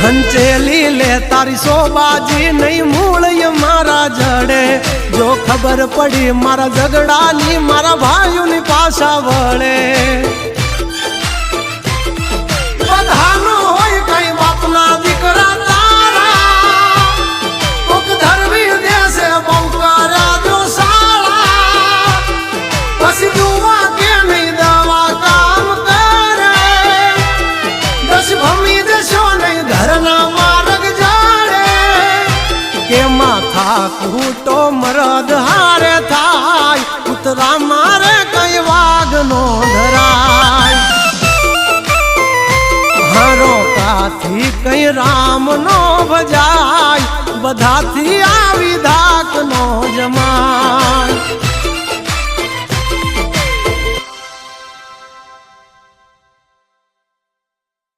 હંચેલી લે તારી સોબાજી નહીં મૂળ મારા જડે જો ખબર પડી મારા ઝઘડાની મારા ભાઈઓની પાછા વળે બધાનો હોય કઈ બાપના દીકરા તારા કોક ધરવી દેશે બહુ કર્યા જો સાળા પછી દુવા કે નહીં દવા કામ કરે દસ ભમી દેશો નહીં ઘરના માર્ગ જાડે કે માથા કૂટો મરદ હારે થાય ઉતરા મારે કઈ વાઘ નો ધરાય હારો કાથી કઈ રામ નો ભજાય બધાથી આવી ધાક નો જમાય